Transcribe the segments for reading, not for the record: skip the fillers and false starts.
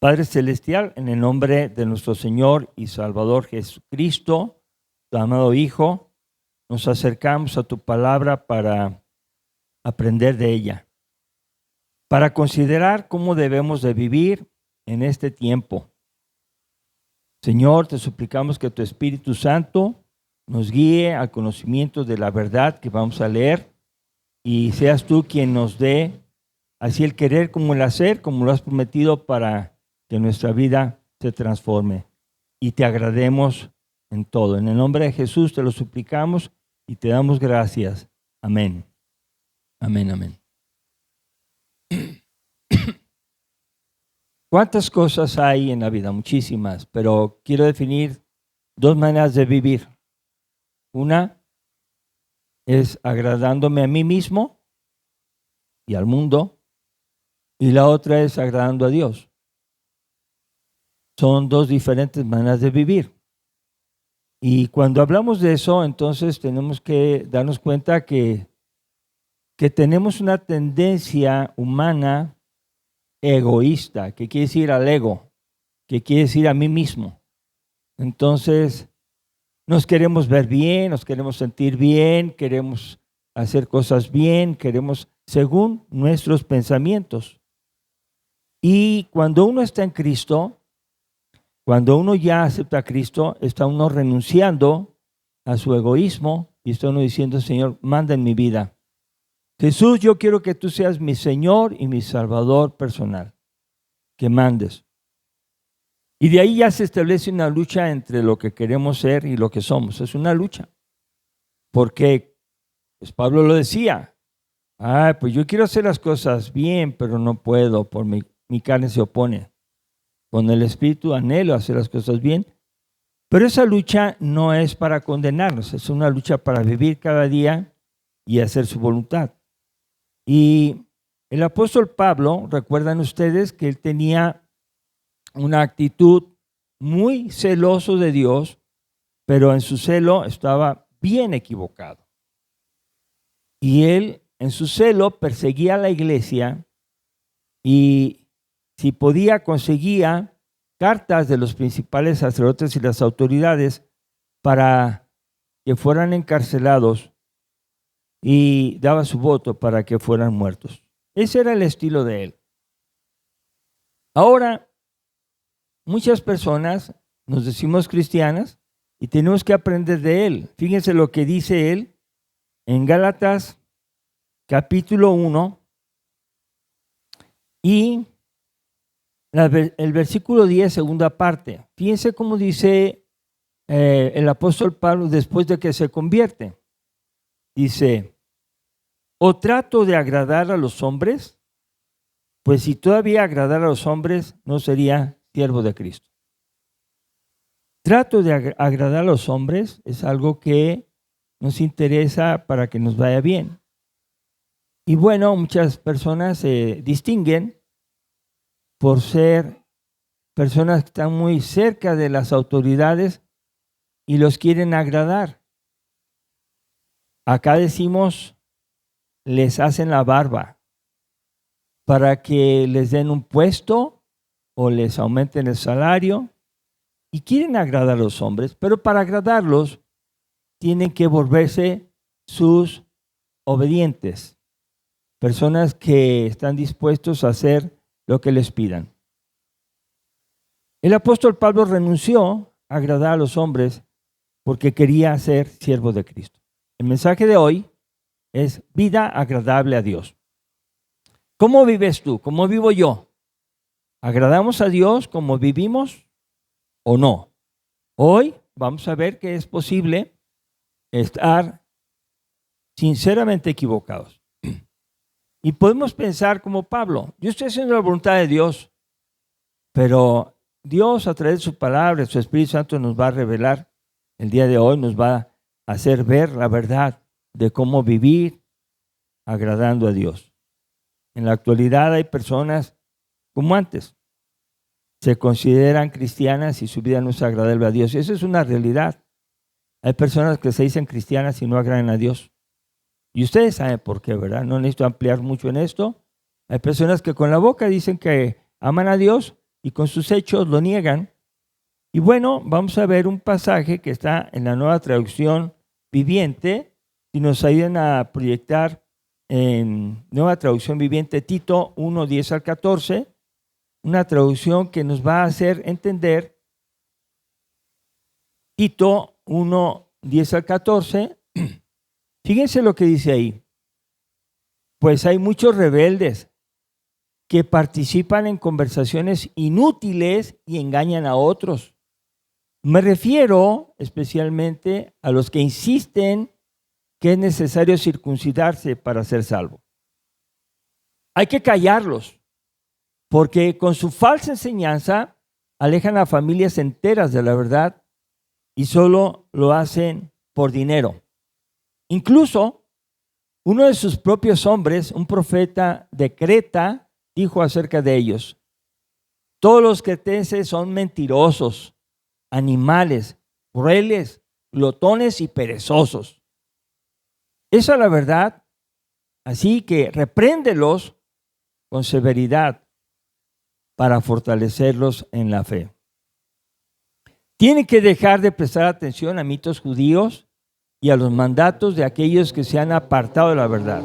Padre Celestial, en el nombre de nuestro Señor y Salvador Jesucristo, tu amado Hijo, nos acercamos a tu palabra para aprender de ella, para considerar cómo debemos de vivir en este tiempo. Señor, te suplicamos que tu Espíritu Santo nos guíe al conocimiento de la verdad que vamos a leer y seas tú quien nos dé así el querer como el hacer, como lo has prometido, para que nuestra vida se transforme y te agrademos en todo. En el nombre de Jesús te lo suplicamos y te damos gracias. Amén. Amén, amén. ¿Cuántas cosas hay en la vida? Muchísimas, pero quiero definir dos maneras de vivir. Una es agradándome a mí mismo y al mundo, y la otra es agradando a Dios. Son dos diferentes maneras de vivir. Y cuando hablamos de eso, entonces tenemos que darnos cuenta que tenemos una tendencia humana egoísta, que quiere decir al ego, que quiere decir a mí mismo. Entonces, nos queremos ver bien, nos queremos sentir bien, queremos hacer cosas bien, queremos según nuestros pensamientos. Y cuando uno está en Cristo, cuando uno ya acepta a Cristo, está uno renunciando a su egoísmo y está uno diciendo: Señor, manda en mi vida. Jesús, yo quiero que tú seas mi Señor y mi Salvador personal, que mandes. Y de ahí ya se establece una lucha entre lo que queremos ser y lo que somos. Es una lucha. Porque pues Pablo lo decía: pues yo quiero hacer las cosas bien, pero no puedo, por mi carne se opone. Con el Espíritu anhelo hacer las cosas bien, pero esa lucha no es para condenarnos, es una lucha para vivir cada día y hacer su voluntad. Y el apóstol Pablo, recuerdan ustedes que él tenía una actitud muy celoso de Dios, pero en su celo estaba bien equivocado. Y él en su celo perseguía a la iglesia y si podía, conseguía cartas de los principales sacerdotes y las autoridades para que fueran encarcelados y daba su voto para que fueran muertos. Ese era el estilo de él. Ahora, muchas personas nos decimos cristianas y tenemos que aprender de él. Fíjense lo que dice él en Gálatas capítulo 1 y el versículo 10, segunda parte. Fíjense cómo dice el apóstol Pablo después de que se convierte. Dice: ¿o trato de agradar a los hombres? Pues si todavía agradar a los hombres, no sería siervo de Cristo. Trato de agradar a los hombres es algo que nos interesa para que nos vaya bien. Y bueno, muchas personas se distinguen por ser personas que están muy cerca de las autoridades y los quieren agradar. Acá decimos, les hacen la barba para que les den un puesto o les aumenten el salario y quieren agradar a los hombres, pero para agradarlos tienen que volverse sus obedientes, personas que están dispuestos a hacer lo que les pidan. El apóstol Pablo renunció a agradar a los hombres porque quería ser siervo de Cristo. El mensaje de hoy es vida agradable a Dios. ¿Cómo vives tú? ¿Cómo vivo yo? ¿Agradamos a Dios como vivimos o no? Hoy vamos a ver que es posible estar sinceramente equivocados. Y podemos pensar como Pablo: yo estoy haciendo la voluntad de Dios, pero Dios a través de su palabra, su Espíritu Santo nos va a revelar el día de hoy, nos va a hacer ver la verdad de cómo vivir agradando a Dios. En la actualidad hay personas como antes, se consideran cristianas y su vida no es agradable a Dios. Esa es una realidad. Hay personas que se dicen cristianas y no agradan a Dios. Y ustedes saben por qué, ¿verdad? No necesito ampliar mucho en esto. Hay personas que con la boca dicen que aman a Dios, y con sus hechos lo niegan. Y bueno, vamos a ver un pasaje que está en la Nueva Traducción Viviente, y nos ayudan a proyectar en Nueva Traducción Viviente Tito 1, 10 al 14, una traducción que nos va a hacer entender Tito 1, 10 al 14. Fíjense lo que dice ahí. Pues hay muchos rebeldes que participan en conversaciones inútiles y engañan a otros. Me refiero especialmente a los que insisten que es necesario circuncidarse para ser salvo. Hay que callarlos, porque con su falsa enseñanza alejan a familias enteras de la verdad y solo lo hacen por dinero. Incluso uno de sus propios hombres, un profeta de Creta, dijo acerca de ellos: todos los cretenses son mentirosos, animales, crueles, glotones y perezosos. Esa es la verdad, así que repréndelos con severidad para fortalecerlos en la fe. Tienen que dejar de prestar atención a mitos judíos y a los mandatos de aquellos que se han apartado de la verdad.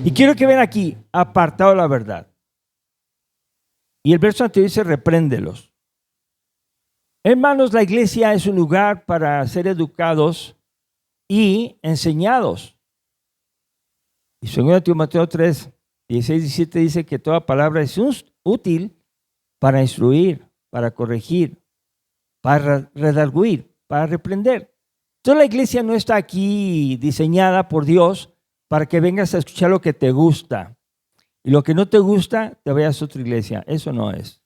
Y quiero que vean aquí, apartado de la verdad. Y el verso anterior dice: repréndelos. Hermanos, la iglesia es un lugar para ser educados y enseñados. Y 2 Timoteo 3, 16, 17 dice que toda palabra es útil para instruir, para corregir, para redarguir, para reprender. Entonces la iglesia no está aquí diseñada por Dios para que vengas a escuchar lo que te gusta. Y lo que no te gusta, te vayas a otra iglesia. Eso no es.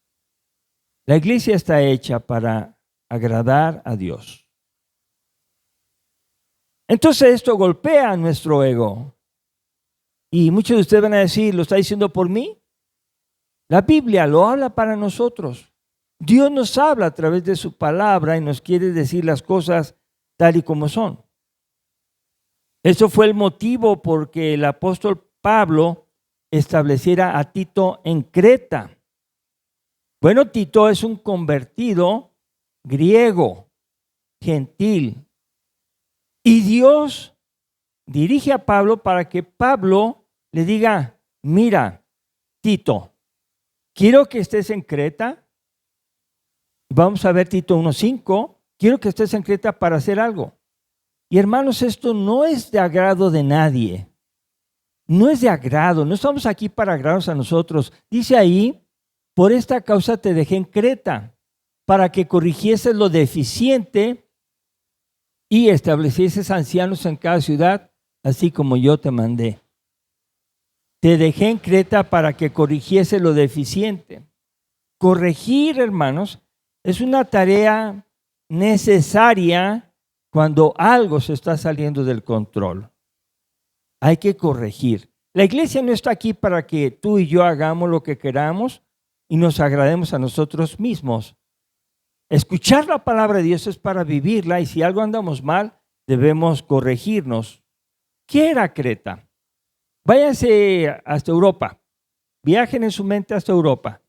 La iglesia está hecha para agradar a Dios. Entonces esto golpea nuestro ego. Y muchos de ustedes van a decir: ¿lo está diciendo por mí? La Biblia lo habla para nosotros. Dios nos habla a través de su palabra y nos quiere decir las cosas tal y como son. Eso fue el motivo por que el apóstol Pablo estableciera a Tito en Creta. Bueno, Tito es un convertido griego, gentil. Y Dios dirige a Pablo para que Pablo le diga: mira, Tito, quiero que estés en Creta. Vamos a ver Tito 1:5. Quiero que estés en Creta para hacer algo. Y hermanos, esto no es de agrado de nadie. No es de agrado. No estamos aquí para agradarnos a nosotros. Dice ahí: por esta causa te dejé en Creta, para que corrigieses lo deficiente y establecieses ancianos en cada ciudad, así como yo te mandé. Te dejé en Creta para que corrigiese lo deficiente. Corregir, hermanos, es una tarea necesaria cuando algo se está saliendo del control. Hay que corregir. La iglesia no está aquí para que tú y yo hagamos lo que queramos y nos agrademos a nosotros mismos. Escuchar la palabra de Dios es para vivirla, y si algo andamos mal, debemos corregirnos. ¿Qué era Creta? Váyanse hasta Europa. Viajen en su mente hasta Europa.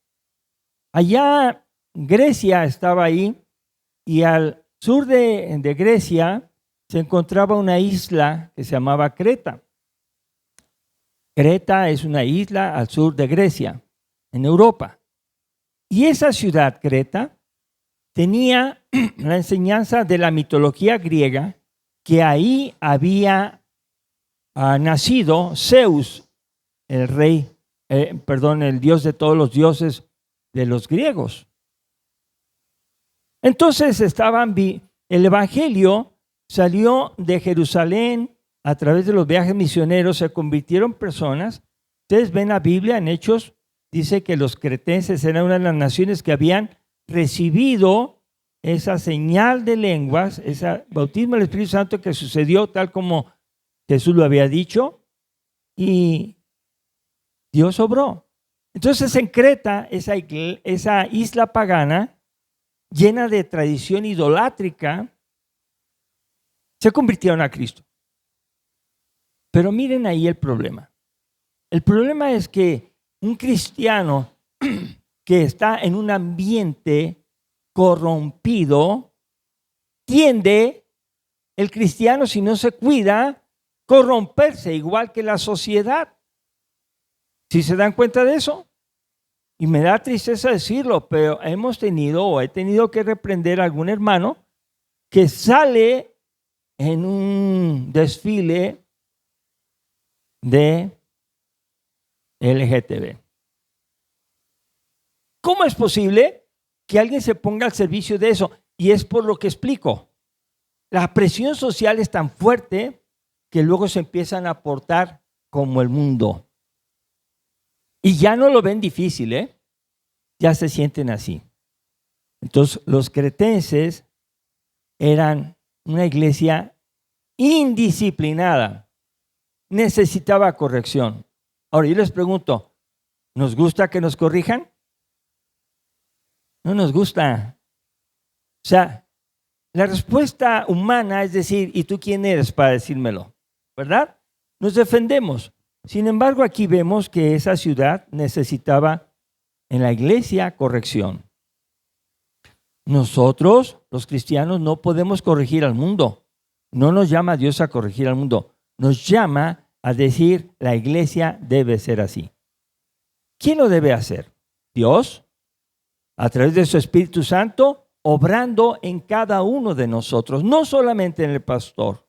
Allá Grecia estaba ahí, y al sur de Grecia se encontraba una isla que se llamaba Creta. Creta es una isla al sur de Grecia, en Europa. Y esa ciudad, Creta, tenía la enseñanza de la mitología griega, que ahí había nacido Zeus, el rey, el dios de todos los dioses de los griegos. Entonces el evangelio salió de Jerusalén a través de los viajes misioneros, se convirtieron personas. Ustedes ven la Biblia en Hechos, dice que los cretenses eran una de las naciones que habían recibido esa señal de lenguas, ese bautismo del Espíritu Santo que sucedió tal como Jesús lo había dicho, y Dios obró. Entonces en Creta, esa isla pagana, llena de tradición idolátrica, se convirtieron a Cristo. Pero miren ahí el problema. El problema es que un cristiano que está en un ambiente corrompido, tiende el cristiano, si no se cuida, corromperse igual que la sociedad. ¿Sí se dan cuenta de eso? Y me da tristeza decirlo, pero he tenido que reprender a algún hermano que sale en un desfile de LGTB. ¿Cómo es posible que alguien se ponga al servicio de eso? Y es por lo que explico. La presión social es tan fuerte que luego se empiezan a portar como el mundo. Y ya no lo ven difícil, ya se sienten así. Entonces, los cretenses eran una iglesia indisciplinada, necesitaba corrección. Ahora, yo les pregunto, ¿nos gusta que nos corrijan? No nos gusta. O sea, la respuesta humana es decir, ¿y tú quién eres para decírmelo? ¿Verdad? Nos defendemos. Sin embargo, aquí vemos que esa ciudad necesitaba en la iglesia corrección. Nosotros, los cristianos, no podemos corregir al mundo. No nos llama Dios a corregir al mundo. Nos llama a decir, la iglesia debe ser así. ¿Quién lo debe hacer? Dios, a través de su Espíritu Santo, obrando en cada uno de nosotros, no solamente en el pastor.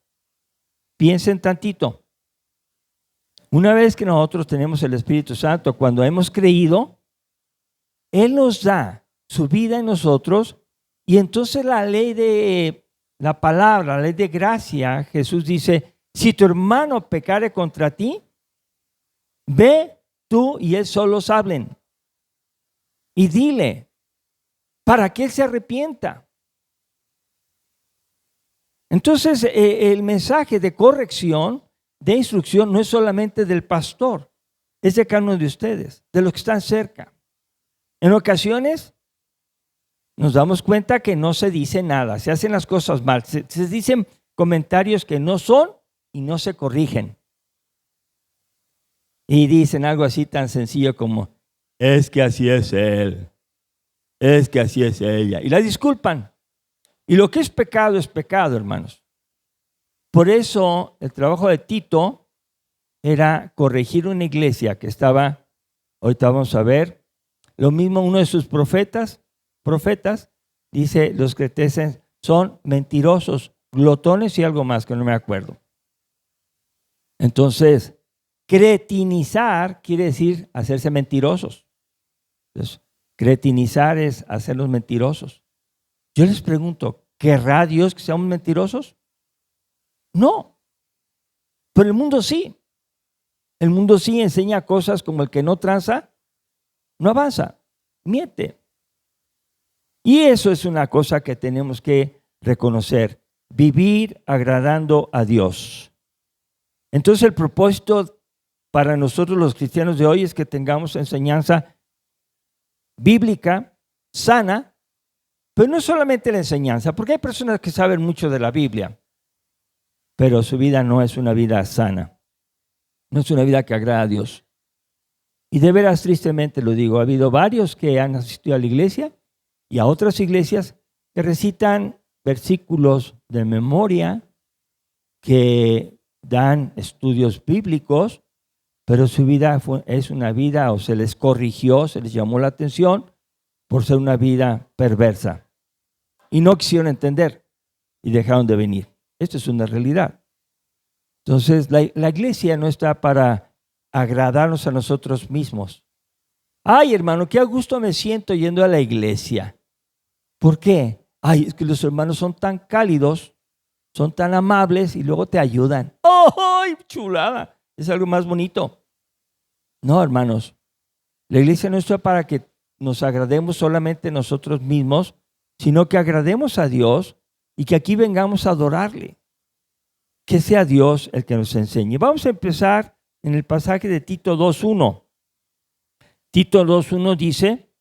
Piensen tantito. Una vez que nosotros tenemos el Espíritu Santo, cuando hemos creído, Él nos da su vida en nosotros y entonces la ley de la palabra, la ley de gracia, Jesús dice, si tu hermano pecare contra ti, ve tú y él solos hablen y dile para que él se arrepienta. Entonces el mensaje de corrección, de instrucción, no es solamente del pastor, es de cada uno de ustedes, de los que están cerca. En ocasiones nos damos cuenta que no se dice nada, se hacen las cosas mal, se dicen comentarios que no son y no se corrigen. Y dicen algo así tan sencillo como, es que así es él, es que así es ella. Y la disculpan. Y lo que es pecado, hermanos. Por eso el trabajo de Tito era corregir una iglesia que estaba, ahorita vamos a ver, lo mismo uno de sus profetas, dice, los cretenses son mentirosos, glotones y algo más que no me acuerdo. Entonces, cretinizar quiere decir hacerse mentirosos. Entonces, cretinizar es hacerlos mentirosos. Yo les pregunto, ¿querrá Dios que seamos mentirosos? No, pero el mundo sí. El mundo sí enseña cosas como el que no tranza, no avanza, miente. Y eso es una cosa que tenemos que reconocer, vivir agradando a Dios. Entonces el propósito para nosotros los cristianos de hoy es que tengamos enseñanza bíblica, sana, pero no solamente la enseñanza, porque hay personas que saben mucho de la Biblia, pero su vida no es una vida sana, no es una vida que agrada a Dios. Y de veras, tristemente lo digo, ha habido varios que han asistido a la iglesia y a otras iglesias que recitan versículos de memoria, que dan estudios bíblicos, pero su vida es una vida, o se les corrigió, se les llamó la atención por ser una vida perversa. Y no quisieron entender y dejaron de venir. Esto es una realidad. Entonces, la iglesia no está para agradarnos a nosotros mismos. Ay, hermano, qué a gusto me siento yendo a la iglesia. ¿Por qué? Ay, es que los hermanos son tan cálidos, son tan amables y luego te ayudan. ¡Ay, chulada! Es algo más bonito. No, hermanos, la iglesia no está para que nos agrademos solamente nosotros mismos, sino que agrademos a Dios y que aquí vengamos a adorarle. Que sea Dios el que nos enseñe. Vamos a empezar en el pasaje de Tito 2:1. Tito 2:1 dice,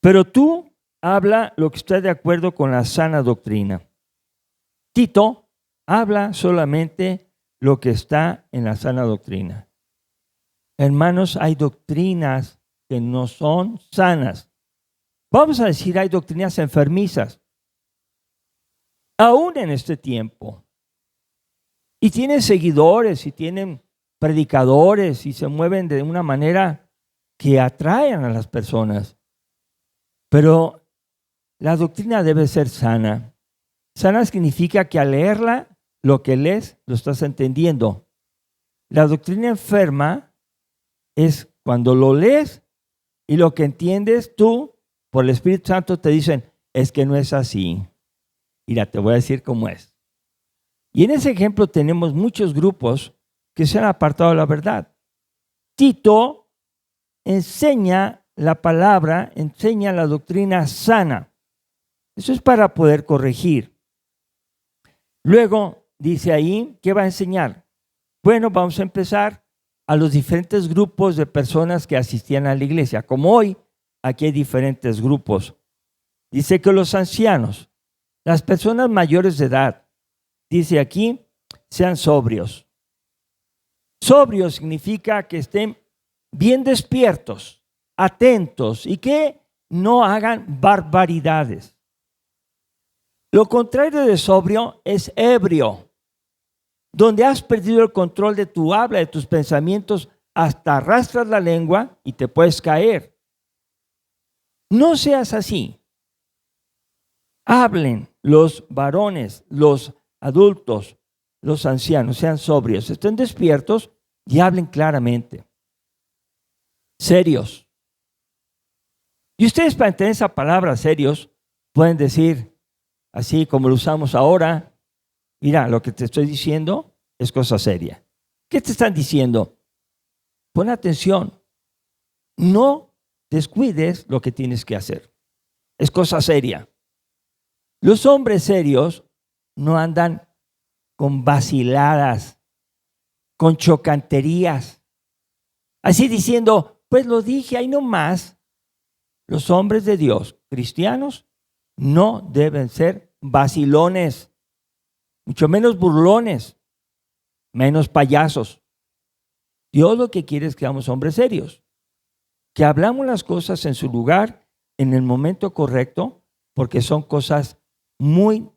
pero tú habla lo que está de acuerdo con la sana doctrina. Tito habla solamente lo que está en la sana doctrina. Hermanos, hay doctrinas que no son sanas. Vamos a decir, hay doctrinas enfermizas, aún en este tiempo. Y tienen seguidores y tienen predicadores y se mueven de una manera que atraen a las personas. Pero la doctrina debe ser sana. Sana significa que al leerla, lo que lees, lo estás entendiendo. La doctrina enferma es cuando lo lees y lo que entiendes tú, por el Espíritu Santo, te dicen, es que no es así. Mira, te voy a decir cómo es. Y en ese ejemplo tenemos muchos grupos que se han apartado de la verdad. Tito enseña la palabra, enseña la doctrina sana. Eso es para poder corregir. Luego dice ahí, ¿qué va a enseñar? Bueno, vamos a empezar a los diferentes grupos de personas que asistían a la iglesia. Como hoy, aquí hay diferentes grupos. Dice que los ancianos, las personas mayores de edad, dice aquí, sean sobrios. Sobrio significa que estén bien despiertos, atentos y que no hagan barbaridades. Lo contrario de sobrio es ebrio, donde has perdido el control de tu habla, de tus pensamientos, hasta arrastras la lengua y te puedes caer. No seas así. Hablen los varones, los adultos, los ancianos, sean sobrios, estén despiertos y hablen claramente. Serios. Y ustedes, para entender esa palabra serios, pueden decir, así como lo usamos ahora, mira, lo que te estoy diciendo es cosa seria. ¿Qué te están diciendo? Pon atención. No descuides lo que tienes que hacer. Es cosa seria. Los hombres serios no andan con vaciladas, con chocanterías, así diciendo, pues lo dije ahí nomás. Los hombres de Dios, cristianos, no deben ser vacilones, mucho menos burlones, menos payasos. Dios lo que quiere es que seamos hombres serios, que hablamos las cosas en su lugar, en el momento correcto, porque son cosas muy,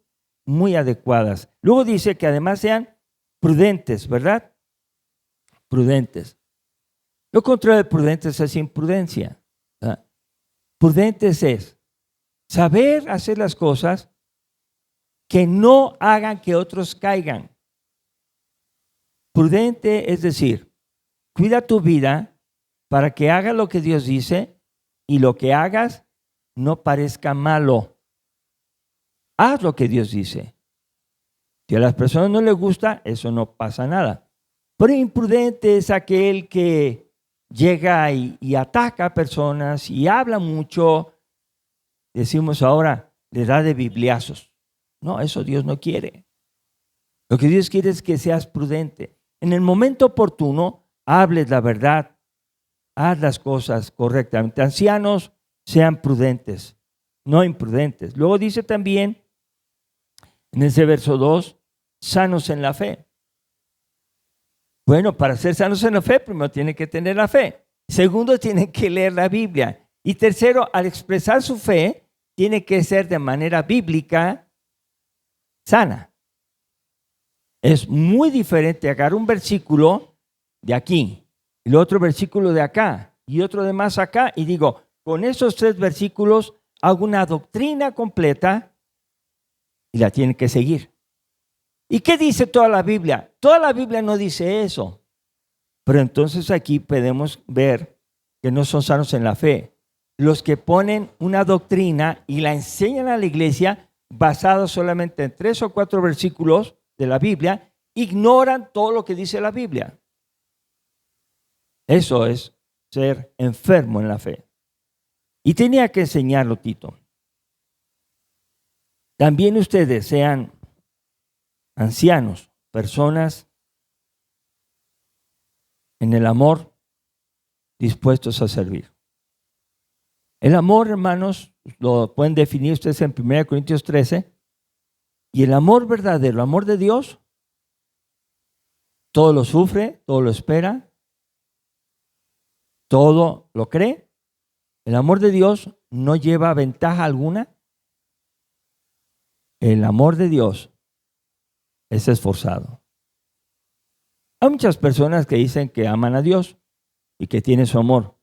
muy adecuadas. Luego dice que además sean prudentes, ¿verdad? Prudentes. Lo contrario de prudentes es imprudencia. Prudentes es saber hacer las cosas que no hagan que otros caigan. Prudente es decir, cuida tu vida para que hagas lo que Dios dice y lo que hagas no parezca malo. Haz lo que Dios dice. Si a las personas no les gusta, eso no pasa nada. Pero imprudente es aquel que llega y ataca a personas y habla mucho. Decimos ahora, le da de bibliazos. No, eso Dios no quiere. Lo que Dios quiere es que seas prudente. En el momento oportuno, hables la verdad. Haz las cosas correctamente. Ancianos, sean prudentes, no imprudentes. Luego dice también, en ese verso 2, sanos en la fe. Bueno, para ser sanos en la fe, primero tienen que tener la fe. Segundo, tienen que leer la Biblia. Y tercero, al expresar su fe, tiene que ser de manera bíblica sana. Es muy diferente agarrar un versículo de aquí, el otro versículo de acá y otro de más acá, y digo, con esos 3 versículos hago una doctrina completa y la tienen que seguir. ¿Y qué dice toda la Biblia? Toda la Biblia no dice eso. Pero entonces aquí podemos ver que no son sanos en la fe. Los que ponen una doctrina y la enseñan a la iglesia basada solamente en 3 o 4 versículos de la Biblia, ignoran todo lo que dice la Biblia. Eso es ser enfermo en la fe. Y tenía que enseñarlo Tito. También ustedes sean ancianos, personas en el amor dispuestos a servir. El amor, hermanos, lo pueden definir ustedes en 1 Corintios 13, y el amor verdadero, el amor de Dios, todo lo sufre, todo lo espera, todo lo cree. El amor de Dios no lleva ventaja alguna. El amor de Dios es esforzado. Hay muchas personas que dicen que aman a Dios y que tienen su amor,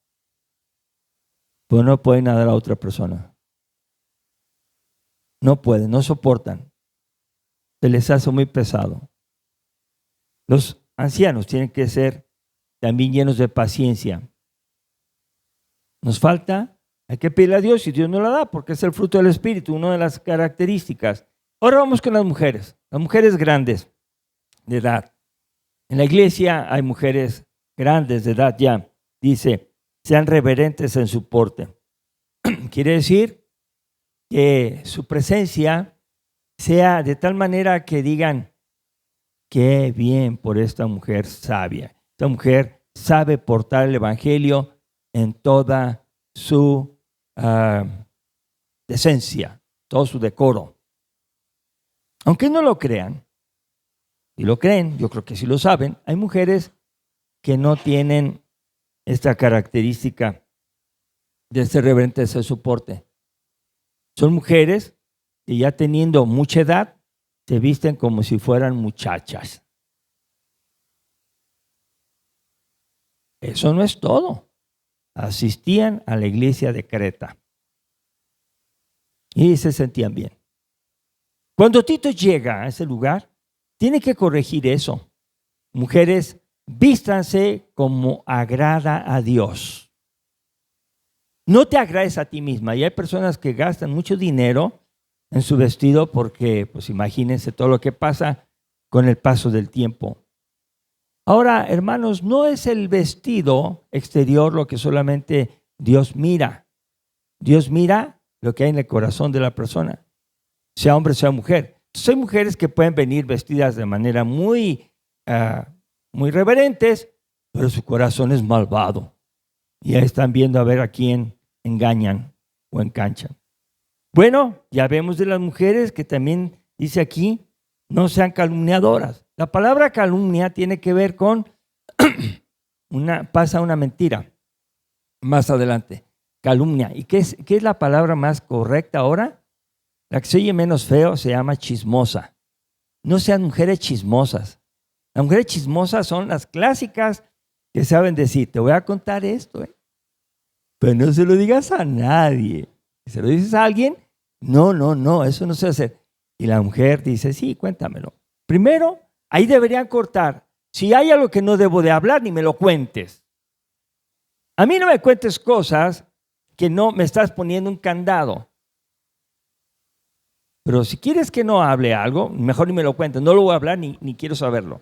pero no pueden dar a otra persona. No pueden, no soportan. Se les hace muy pesado. Los ancianos tienen que ser también llenos de paciencia. Nos falta, hay que pedirle a Dios y Dios nos la da porque es el fruto del Espíritu, una de las características. Ahora vamos con las mujeres grandes de edad. En la iglesia hay mujeres grandes de edad ya. Dice, sean reverentes en su porte. Quiere decir que su presencia sea de tal manera que digan, qué bien por esta mujer sabia. Esta mujer sabe portar el evangelio en toda su decencia, todo su decoro. Aunque no lo crean, si lo creen, yo creo que sí lo saben, hay mujeres que no tienen esta característica de ser reverentes en su porte. Son mujeres que ya teniendo mucha edad, se visten como si fueran muchachas. Eso no es todo. Asistían a la iglesia de Creta y se sentían bien. Cuando Tito llega a ese lugar, tiene que corregir eso. Mujeres, vístanse como agrada a Dios. No te agrades a ti misma. Y hay personas que gastan mucho dinero en su vestido porque, pues imagínense todo lo que pasa con el paso del tiempo. Ahora, hermanos, no es el vestido exterior lo que solamente Dios mira. Dios mira lo que hay en el corazón de la persona, sea hombre, sea mujer. Entonces, hay mujeres que pueden venir vestidas de manera muy reverentes, pero su corazón es malvado. Y ahí están viendo a ver a quién engañan o enganchan. Bueno, ya vemos de las mujeres que también dice aquí, no sean calumniadoras. La palabra calumnia tiene que ver con pasa una mentira más adelante. Calumnia. ¿Y qué es la palabra más correcta ahora? La que se oye menos feo se llama chismosa. No sean mujeres chismosas. Las mujeres chismosas son las clásicas que saben decir, te voy a contar esto, pero no se lo digas a nadie. Si se lo dices a alguien, no, eso no se hace. Y la mujer dice, sí, cuéntamelo. Primero, ahí deberían cortar. Si hay algo que no debo de hablar, ni me lo cuentes. A mí no me cuentes cosas que no me estás poniendo un candado. Pero si quieres que no hable algo, mejor ni me lo cuentes. No lo voy a hablar ni quiero saberlo.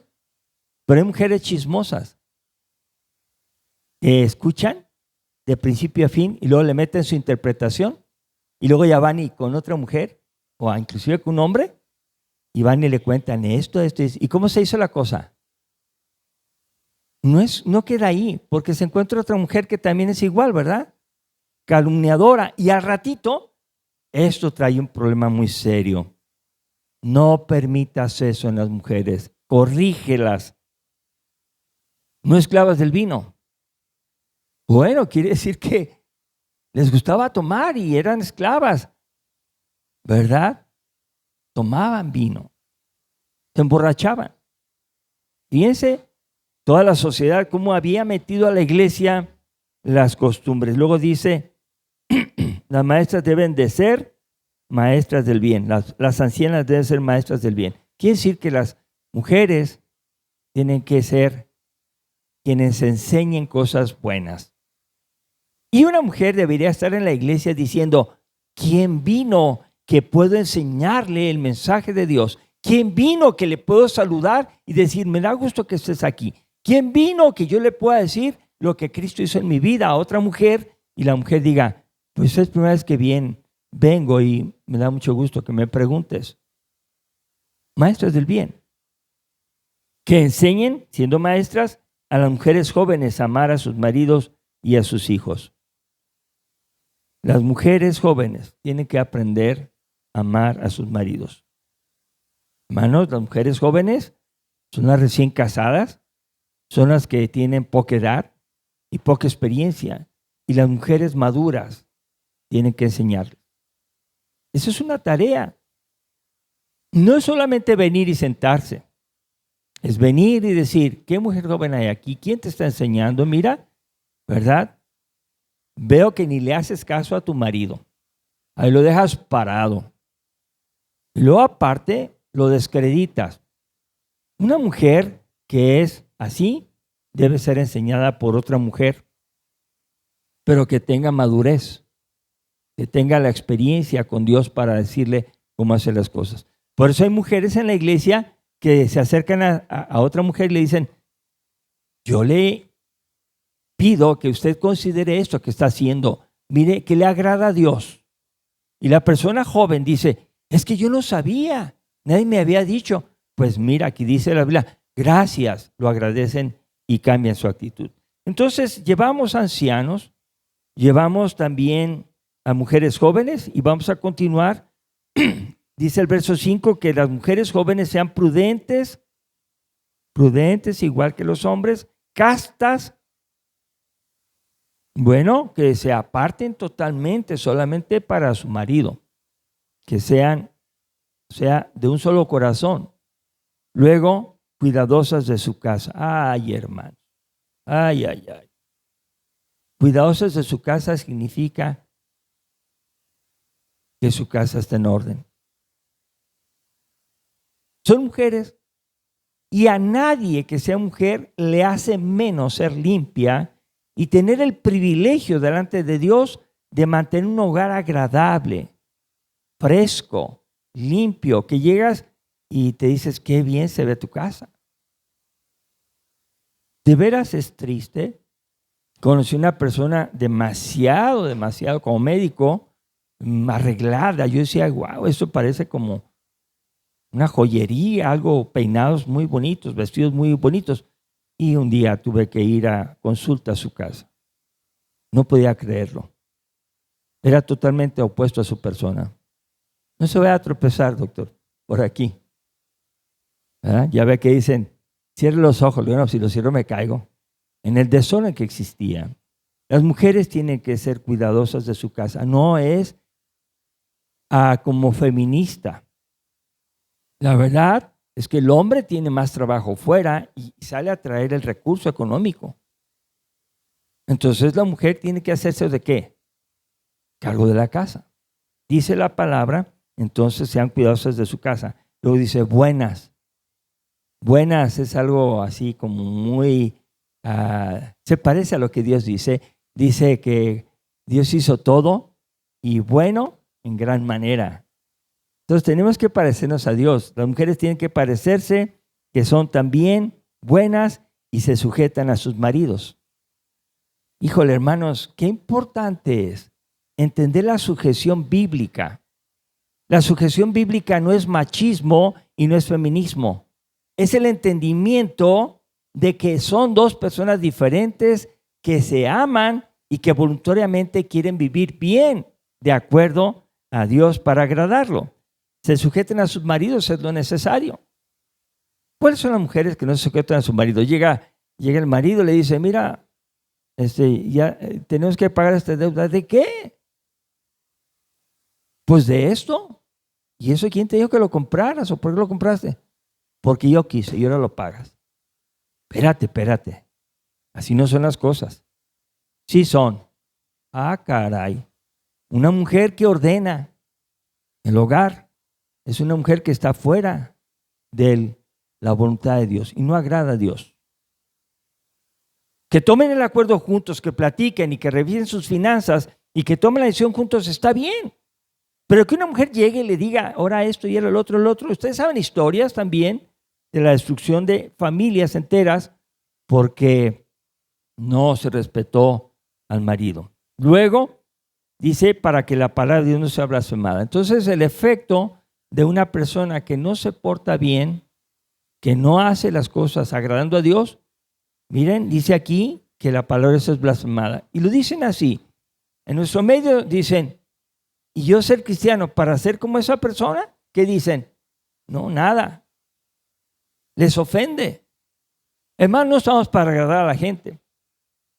Pero hay mujeres chismosas que escuchan de principio a fin y luego le meten su interpretación y luego ya van y con otra mujer o inclusive con un hombre y van y le cuentan esto. ¿Y cómo se hizo la cosa? No queda ahí, porque se encuentra otra mujer que también es igual, ¿verdad? Calumniadora. Y al ratito, esto trae un problema muy serio. No permitas eso en las mujeres. Corrígelas. No esclavas del vino. Bueno, quiere decir que les gustaba tomar y eran esclavas, ¿verdad? Tomaban vino, se emborrachaban. Fíjense, toda la sociedad cómo había metido a la iglesia las costumbres. Luego dice, las maestras deben de ser maestras del bien, las ancianas deben ser maestras del bien. Quiere decir que las mujeres tienen que ser quienes enseñen cosas buenas. Y una mujer debería estar en la iglesia diciendo, ¿quién vino que puedo enseñarle el mensaje de Dios? ¿Quién vino que le puedo saludar y decir, me da gusto que estés aquí? ¿Quién vino que yo le pueda decir lo que Cristo hizo en mi vida a otra mujer? Y la mujer diga, pues es la primera vez que vengo y me da mucho gusto que me preguntes. Maestras del bien. Que enseñen, siendo maestras, a las mujeres jóvenes a amar a sus maridos y a sus hijos. Las mujeres jóvenes tienen que aprender a amar a sus maridos. Hermanos, las mujeres jóvenes son las recién casadas, son las que tienen poca edad, y poca experiencia. Y las mujeres maduras tienen que enseñarles. Eso es una tarea. No es solamente venir y sentarse. Es venir y decir, ¿qué mujer joven hay aquí? ¿Quién te está enseñando? Mira, ¿verdad? Veo que ni le haces caso a tu marido. Ahí lo dejas parado. Y luego aparte lo descreditas. Una mujer que es así debe ser enseñada por otra mujer, pero que tenga madurez, que tenga la experiencia con Dios para decirle cómo hacer las cosas. Por eso hay mujeres en la iglesia que se acercan a otra mujer y le dicen, yo le pido que usted considere esto que está haciendo, mire, que le agrada a Dios. Y la persona joven dice, es que yo no sabía, nadie me había dicho. Pues mira, aquí dice la Biblia, gracias, lo agradecen y cambian su actitud. Entonces, llevamos ancianos, llevamos también a mujeres jóvenes y vamos a continuar. Dice el verso 5 que las mujeres jóvenes sean prudentes igual que los hombres, castas, bueno, que se aparten totalmente solamente para su marido, que sea de un solo corazón. Luego, cuidadosas de su casa. Ay, hermano. Ay. Cuidadosas de su casa significa que su casa está en orden. Son mujeres y a nadie que sea mujer le hace menos ser limpia y tener el privilegio delante de Dios de mantener un hogar agradable, fresco, limpio, que llegas y te dices, qué bien se ve tu casa. De veras es triste. Conocí una persona demasiado como médico, arreglada. Yo decía, wow, eso parece como una joyería, algo, peinados muy bonitos, vestidos muy bonitos. Y un día tuve que ir a consulta a su casa. No podía creerlo. Era totalmente opuesto a su persona. No se vaya a tropezar, doctor, por aquí. ¿Verdad? Ya ve que dicen, cierre los ojos. Bueno, si los cierro me caigo. En el desorden que existía. Las mujeres tienen que ser cuidadosas de su casa. No es como feminista. La verdad es que el hombre tiene más trabajo fuera y sale a traer el recurso económico. Entonces la mujer tiene que hacerse ¿de qué? Cargo de la casa. Dice la palabra, entonces sean cuidadosas de su casa. Luego dice buenas. Buenas es algo así como muy, se parece a lo que Dios dice. Dice que Dios hizo todo y bueno en gran manera. Entonces tenemos que parecernos a Dios. Las mujeres tienen que parecerse que son también buenas y se sujetan a sus maridos. Híjole, hermanos, qué importante es entender la sujeción bíblica. La sujeción bíblica no es machismo y no es feminismo. Es el entendimiento de que son dos personas diferentes que se aman y que voluntariamente quieren vivir bien de acuerdo a Dios para agradarlo. Se sujeten a sus maridos, es lo necesario. ¿Cuáles son las mujeres que no se sujetan a su marido? Llega el marido y le dice, mira, ya tenemos que pagar esta deuda. ¿De qué? Pues de esto. ¿Y eso quién te dijo que lo compraras o por qué lo compraste? Porque yo quise y ahora lo pagas. Espérate. Así no son las cosas. Sí son. Caray. Una mujer que ordena el hogar es una mujer que está fuera de la voluntad de Dios y no agrada a Dios. Que tomen el acuerdo juntos, que platiquen y que revisen sus finanzas y que tomen la decisión juntos está bien. Pero que una mujer llegue y le diga, ahora esto y el otro. Ustedes saben historias también de la destrucción de familias enteras porque no se respetó al marido. Luego dice, para que la palabra de Dios no sea blasfemada. Entonces el efecto de una persona que no se porta bien, que no hace las cosas agradando a Dios, miren, dice aquí que la palabra es blasfemada. Y lo dicen así. En nuestro medio dicen, ¿y yo ser cristiano para ser como esa persona? ¿Qué dicen? No, nada. Les ofende. Hermano, no estamos para agradar a la gente.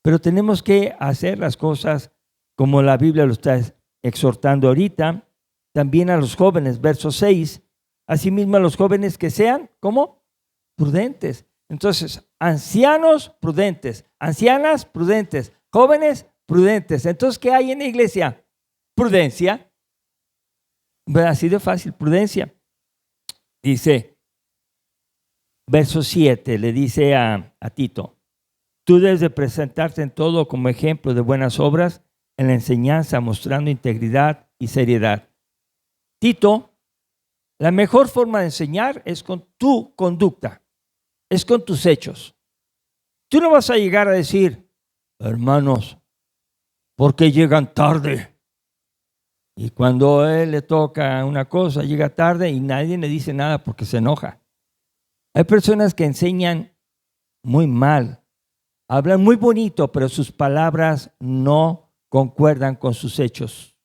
pero tenemos que hacer las cosas como la Biblia lo está exhortando ahorita. También a los jóvenes, verso 6, asimismo a los jóvenes que sean, ¿cómo? Prudentes. Entonces, ancianos prudentes, ancianas prudentes, jóvenes prudentes. Entonces, ¿qué hay en la iglesia? Prudencia. Así de fácil, prudencia. Dice, verso 7, le dice a Tito, tú debes de presentarte en todo como ejemplo de buenas obras, en la enseñanza, mostrando integridad y seriedad. Tito, la mejor forma de enseñar es con tu conducta, es con tus hechos. Tú no vas a llegar a decir, hermanos, ¿por qué llegan tarde? Y cuando a él le toca una cosa, llega tarde y nadie le dice nada porque se enoja. Hay personas que enseñan muy mal, hablan muy bonito, pero sus palabras no concuerdan con sus hechos.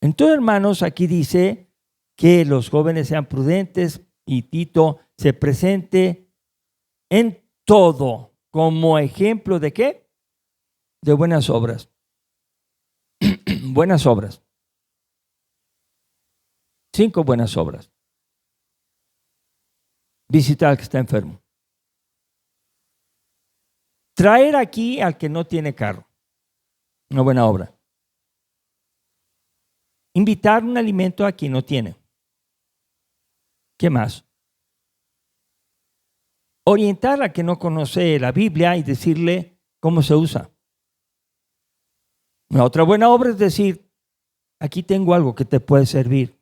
Entonces, hermanos, aquí dice que los jóvenes sean prudentes y Tito se presente en todo como ejemplo de ¿qué? De buenas obras. Buenas obras. 5 buenas obras. Visitar al que está enfermo. Traer aquí al que no tiene carro. Una buena obra. Invitar un alimento a quien no tiene. ¿Qué más? Orientar a quien no conoce la Biblia y decirle cómo se usa. Una otra buena obra es decir, aquí tengo algo que te puede servir.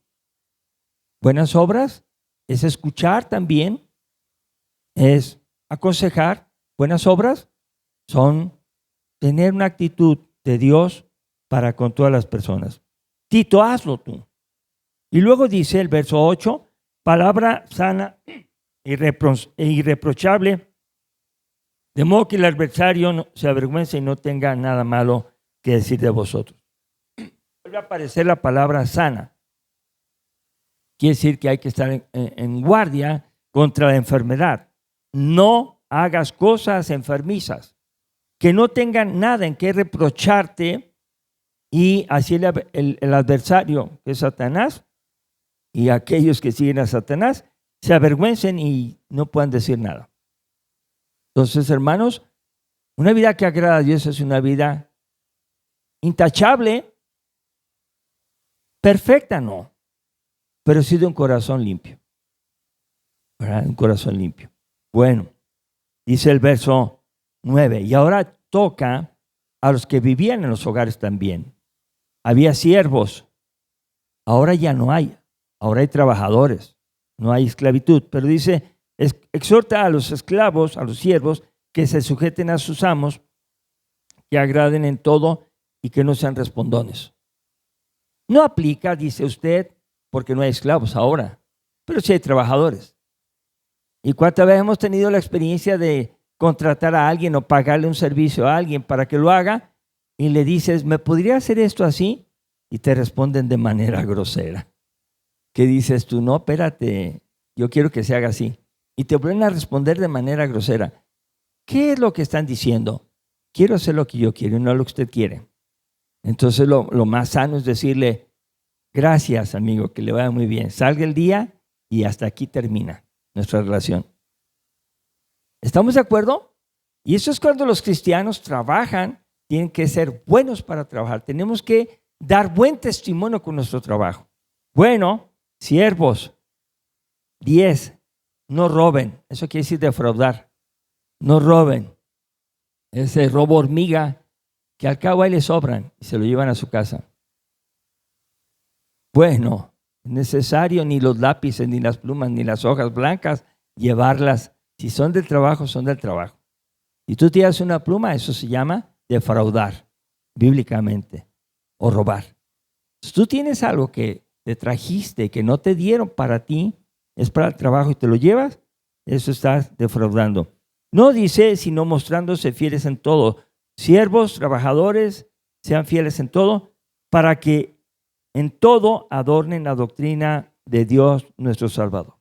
Buenas obras es escuchar también, es aconsejar. Buenas obras son tener una actitud de Dios para con todas las personas. Tito, hazlo tú. Y luego dice el verso 8, palabra sana e irreprochable, de modo que el adversario no se avergüence y no tenga nada malo que decir de vosotros. Vuelve a aparecer la palabra sana. Quiere decir que hay que estar en guardia contra la enfermedad. No hagas cosas enfermizas que no tengan nada en qué reprocharte, y así el adversario, que es Satanás, y aquellos que siguen a Satanás, se avergüencen y no puedan decir nada. Entonces, hermanos, una vida que agrada a Dios es una vida intachable, perfecta no, pero sí de un corazón limpio. ¿Verdad? Un corazón limpio. Bueno, dice el verso 9, y ahora toca a los que vivían en los hogares también. Había siervos, ahora ya no hay, ahora hay trabajadores, no hay esclavitud, pero dice, exhorta a los esclavos, a los siervos, que se sujeten a sus amos, que agraden en todo y que no sean respondones. No aplica, dice usted, porque no hay esclavos ahora, pero sí hay trabajadores. ¿Y cuántas veces hemos tenido la experiencia de contratar a alguien o pagarle un servicio a alguien para que lo haga y le dices, ¿me podría hacer esto así? Y te responden de manera grosera. ¿Qué dices tú? No, espérate, yo quiero que se haga así. Y te vuelven a responder de manera grosera. ¿Qué es lo que están diciendo? Quiero hacer lo que yo quiero y no lo que usted quiere. Entonces lo más sano es decirle, gracias amigo, que le vaya muy bien. Salga el día y hasta aquí termina nuestra relación. ¿Estamos de acuerdo? Y eso es cuando los cristianos trabajan, tienen que ser buenos para trabajar. Tenemos que dar buen testimonio con nuestro trabajo. Bueno, siervos, 10, no roben. Eso quiere decir defraudar. No roben. Ese robo hormiga que al cabo ahí le sobran y se lo llevan a su casa. Bueno, es necesario ni los lápices, ni las plumas, ni las hojas blancas, llevarlas. Si son del trabajo, son del trabajo. Si tú tiras una pluma, eso se llama defraudar, bíblicamente, o robar. Si tú tienes algo que te trajiste, que no te dieron para ti, es para el trabajo y te lo llevas, eso estás defraudando. No dice, sino mostrándose fieles en todo. Siervos, trabajadores, sean fieles en todo, para que en todo adornen la doctrina de Dios nuestro Salvador.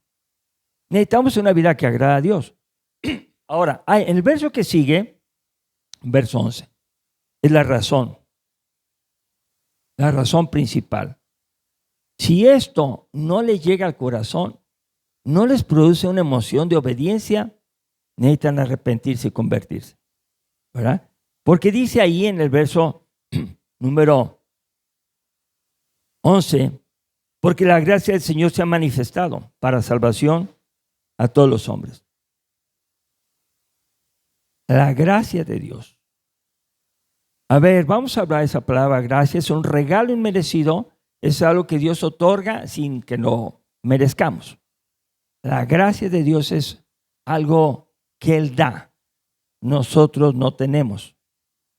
Necesitamos una vida que agrada a Dios. Ahora, en el verso que sigue, Verso 11. Es la razón principal. Si esto no les llega al corazón, no les produce una emoción de obediencia, necesitan arrepentirse y convertirse, ¿verdad? Porque dice ahí en el verso número 11, porque la gracia del Señor se ha manifestado para salvación a todos los hombres. La gracia de Dios. A ver, vamos a hablar de esa palabra gracia. Es un regalo inmerecido, es algo que Dios otorga sin que lo merezcamos. La gracia de Dios es algo que Él da. Nosotros no tenemos,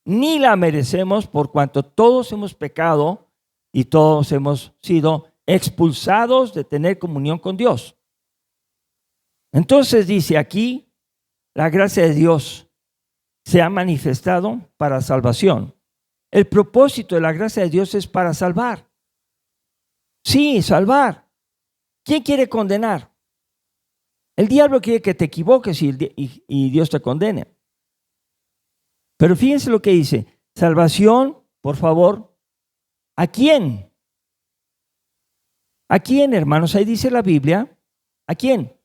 ni la merecemos por cuanto todos hemos pecado y todos hemos sido expulsados de tener comunión con Dios. Entonces dice aquí, la gracia de Dios se ha manifestado para salvación. El propósito de la gracia de Dios es para salvar. Sí, salvar. ¿Quién quiere condenar? El diablo quiere que te equivoques y Dios te condene. Pero fíjense lo que dice. Salvación, por favor, ¿a quién? ¿A quién, hermanos? Ahí dice la Biblia. ¿A quién?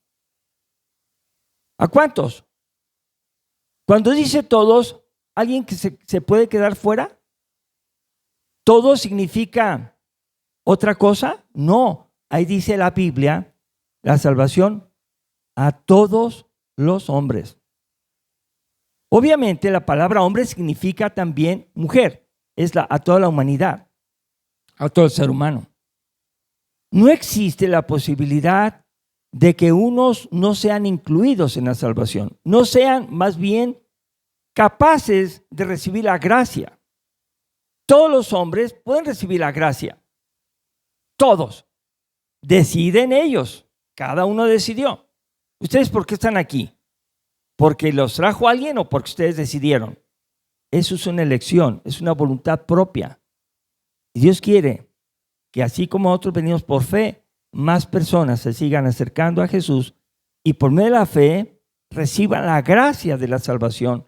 ¿A cuántos? Cuando dice todos, ¿alguien que se puede quedar fuera? ¿Todo significa otra cosa? No. Ahí dice la Biblia, la salvación a todos los hombres. Obviamente la palabra hombre significa también mujer, a toda la humanidad, a todo el ser humano. No existe la posibilidad de que unos no sean incluidos en la salvación, no sean más bien capaces de recibir la gracia. Todos los hombres pueden recibir la gracia, todos. Deciden ellos, cada uno decidió. ¿Ustedes por qué están aquí? ¿Porque los trajo alguien o porque ustedes decidieron? Eso es una elección, es una voluntad propia. Y Dios quiere que así como nosotros venimos por fe, más personas se sigan acercando a Jesús y por medio de la fe reciban la gracia de la salvación.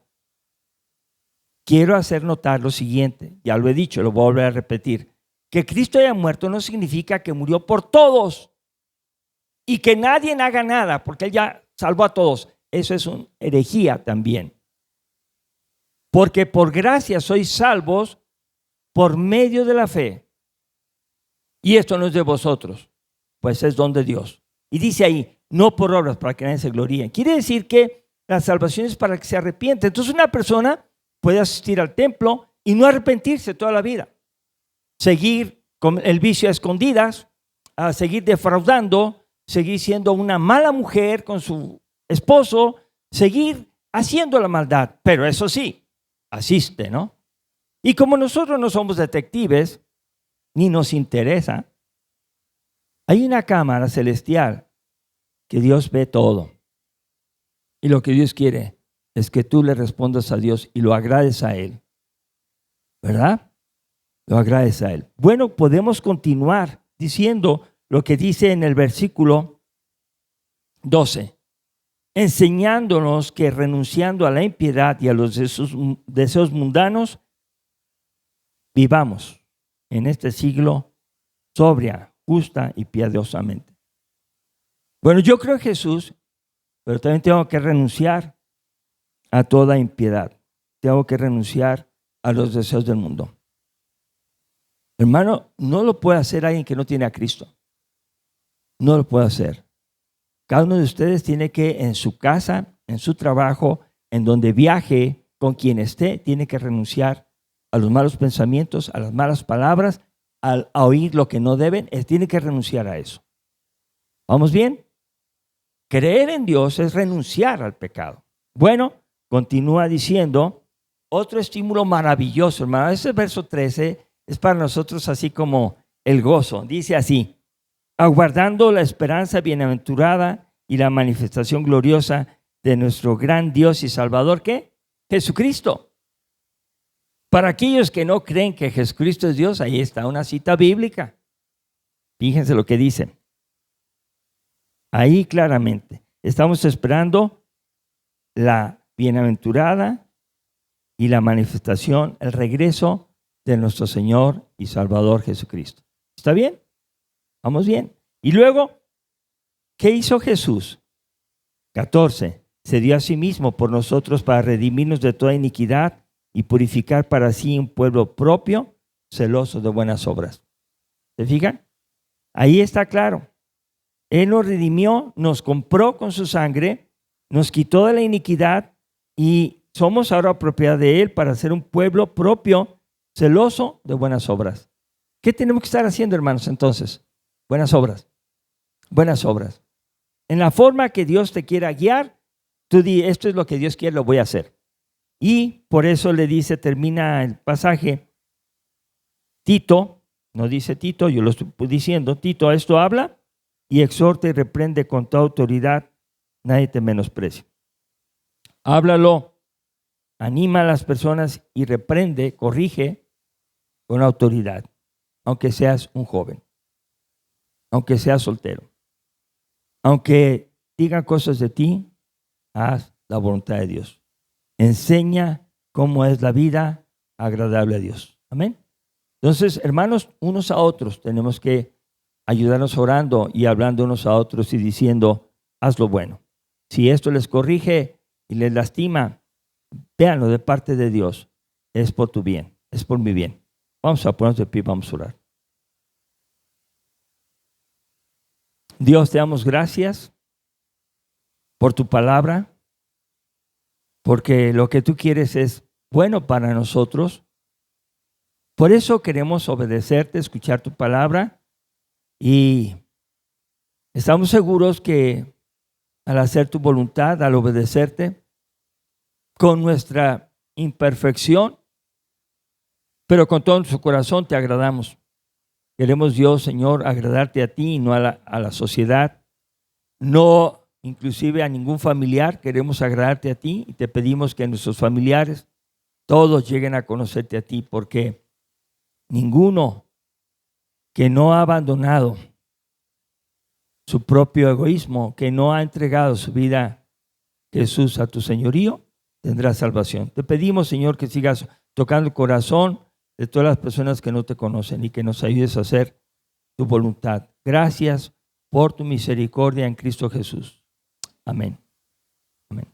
Quiero hacer notar lo siguiente, ya lo he dicho, lo voy a volver a repetir. Que Cristo haya muerto no significa que murió por todos y que nadie haga nada, porque Él ya salvó a todos. Eso es una herejía también. Porque por gracia sois salvos por medio de la fe. Y esto no es de vosotros, pues es don de Dios. Y dice ahí, no por obras para que nadie se gloríe. Quiere decir que la salvación es para que se arrepiente. Entonces una persona puede asistir al templo y no arrepentirse toda la vida. Seguir con el vicio a escondidas, a seguir defraudando, seguir siendo una mala mujer con su esposo, seguir haciendo la maldad. Pero eso sí, asiste, ¿no? Y como nosotros no somos detectives, ni nos interesa, hay una cámara celestial que Dios ve todo. Y lo que Dios quiere es que tú le respondas a Dios y lo agrades a Él. ¿Verdad? Lo agrades a Él. Bueno, podemos continuar diciendo lo que dice en el versículo 12. Enseñándonos que renunciando a la impiedad y a los deseos mundanos, vivamos en este siglo sobria, justa y piadosamente. Bueno, yo creo en Jesús, pero también tengo que renunciar a toda impiedad. Tengo que renunciar a los deseos del mundo. Hermano, no lo puede hacer alguien que no tiene a Cristo. No lo puede hacer. Cada uno de ustedes tiene que, en su casa, en su trabajo, en donde viaje, con quien esté, tiene que renunciar a los malos pensamientos, a las malas palabras, a oír lo que no deben. Tiene que renunciar a eso. ¿Vamos bien? Creer en Dios es renunciar al pecado. Bueno, continúa diciendo otro estímulo maravilloso, hermano. Ese verso 13 es para nosotros así como el gozo. Dice así: aguardando la esperanza bienaventurada y la manifestación gloriosa de nuestro gran Dios y Salvador, ¿qué? Jesucristo. Para aquellos que no creen que Jesucristo es Dios, ahí está una cita bíblica. Fíjense lo que dice. Ahí claramente. Estamos esperando la bienaventurada y la manifestación, el regreso de nuestro Señor y Salvador Jesucristo. ¿Está bien? Vamos bien. Y luego, ¿qué hizo Jesús? 14. Se dio a sí mismo por nosotros para redimirnos de toda iniquidad y purificar para sí un pueblo propio, celoso de buenas obras. ¿Se fijan? Ahí está claro. Él nos redimió, nos compró con su sangre, nos quitó de la iniquidad y somos ahora propiedad de Él para ser un pueblo propio, celoso de buenas obras. ¿Qué tenemos que estar haciendo, hermanos, entonces? Buenas obras. Buenas obras. En la forma que Dios te quiera guiar, tú di, esto es lo que Dios quiere, lo voy a hacer. Y por eso le dice, termina el pasaje, Tito, no dice Tito, yo lo estoy diciendo, Tito, esto habla y exhorta y reprende con toda autoridad, nadie te menosprecia. Háblalo, anima a las personas y reprende, corrige con autoridad, aunque seas un joven, aunque seas soltero, aunque digan cosas de ti, haz la voluntad de Dios. Enseña cómo es la vida agradable a Dios. Amén. Entonces, hermanos, unos a otros tenemos que ayudarnos orando y hablando unos a otros y diciendo, haz lo bueno. Si esto les corrige y les lastima, véanlo de parte de Dios. Es por tu bien, es por mi bien. Vamos a ponernos de pie, vamos a orar. Dios, te damos gracias por tu palabra, porque lo que tú quieres es bueno para nosotros. Por eso queremos obedecerte, escuchar tu palabra y estamos seguros que al hacer tu voluntad, al obedecerte, con nuestra imperfección, pero con todo nuestro corazón te agradamos. Queremos, Dios, Señor, agradarte a ti y no a la sociedad, no inclusive a ningún familiar. Queremos agradarte a ti y te pedimos que nuestros familiares todos lleguen a conocerte a ti, porque ninguno que no ha abandonado su propio egoísmo, que no ha entregado su vida, Jesús, a tu señorío, tendrá salvación. Te pedimos, Señor, que sigas tocando el corazón de todas las personas que no te conocen y que nos ayudes a hacer tu voluntad. Gracias por tu misericordia en Cristo Jesús. Amén. Amén.